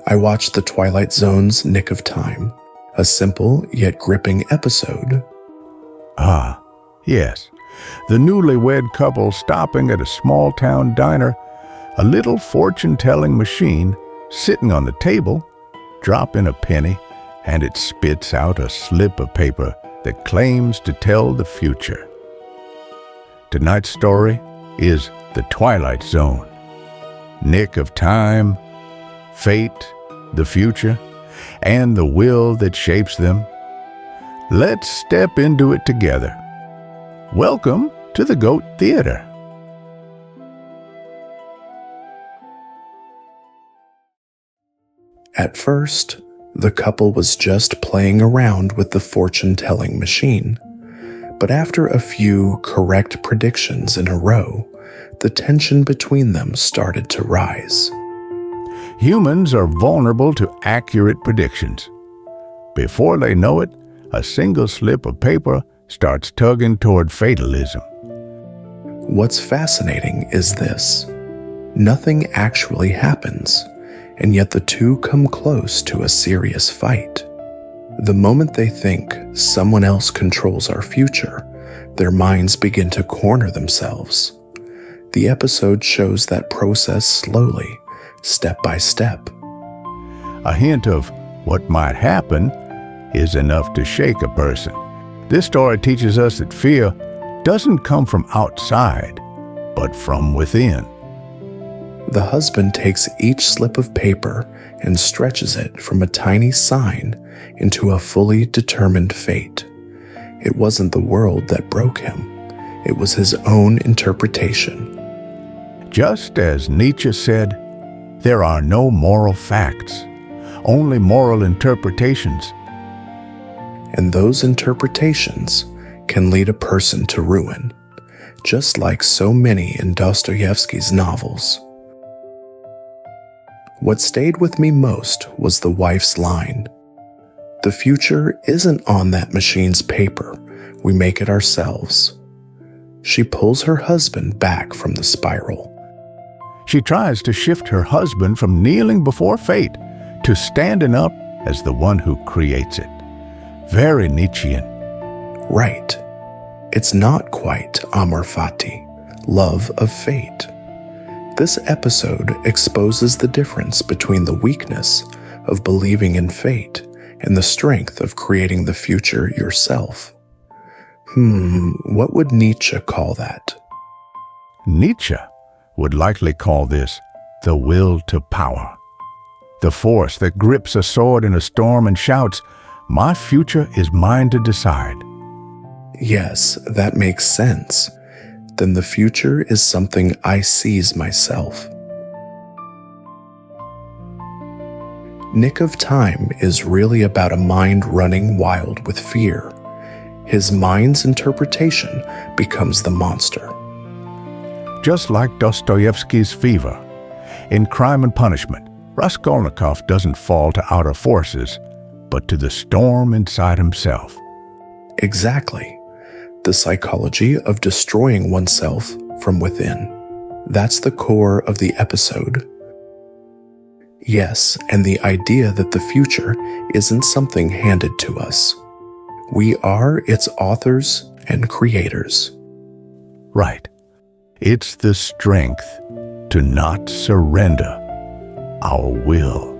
I watched the Twilight Zone's Nick of Time, a simple yet gripping episode. Ah, yes. The newlywed couple stopping at a small-town diner, a little fortune-telling machine sitting on the table, drop in a penny, and it spits out a slip of paper that claims to tell the future. Tonight's story is The Twilight Zone. Nick of time, fate, the future, and the will that shapes them. Let's step into it together. Welcome to the Goat Theater. At first, the couple was just playing around with the fortune-telling machine. But after a few correct predictions in a row, the tension between them started to rise. Humans are vulnerable to accurate predictions. Before they know it, a single slip of paper starts tugging toward fatalism. What's fascinating is this. Nothing actually happens, and yet the two come close to a serious fight. The moment they think someone else controls our future, their minds begin to corner themselves. The episode shows that process slowly, step by step. A hint of what might happen is enough to shake a person. This story teaches us that fear doesn't come from outside, but from within. The husband takes each slip of paper and stretches it from a tiny sign into a fully determined fate. It wasn't the world that broke him. It was his own interpretation. Just as Nietzsche said, there are no moral facts, only moral interpretations. And those interpretations can lead a person to ruin, just like so many in Dostoevsky's novels. What stayed with me most was the wife's line. The future isn't on that machine's paper, we make it ourselves. She pulls her husband back from the spiral. She tries to shift her husband from kneeling before fate to standing up as the one who creates it. Very Nietzschean. Right. It's not quite Amor fati, love of fate. This episode exposes the difference between the weakness of believing in fate and the strength of creating the future yourself. What would Nietzsche call that? Nietzsche would likely call this the will to power. The force that grips a sword in a storm and shouts, "My future is mine to decide." Yes, that makes sense. Then the future is something I seize myself. Nick of Time is really about a mind running wild with fear. His mind's interpretation becomes the monster. Just like Dostoevsky's Fever, in Crime and Punishment, Raskolnikov doesn't fall to outer forces, but to the storm inside himself. Exactly. The psychology of destroying oneself from within. That's the core of the episode. Yes, and the idea that the future isn't something handed to us. We are its authors and creators. Right. It's the strength to not surrender our will.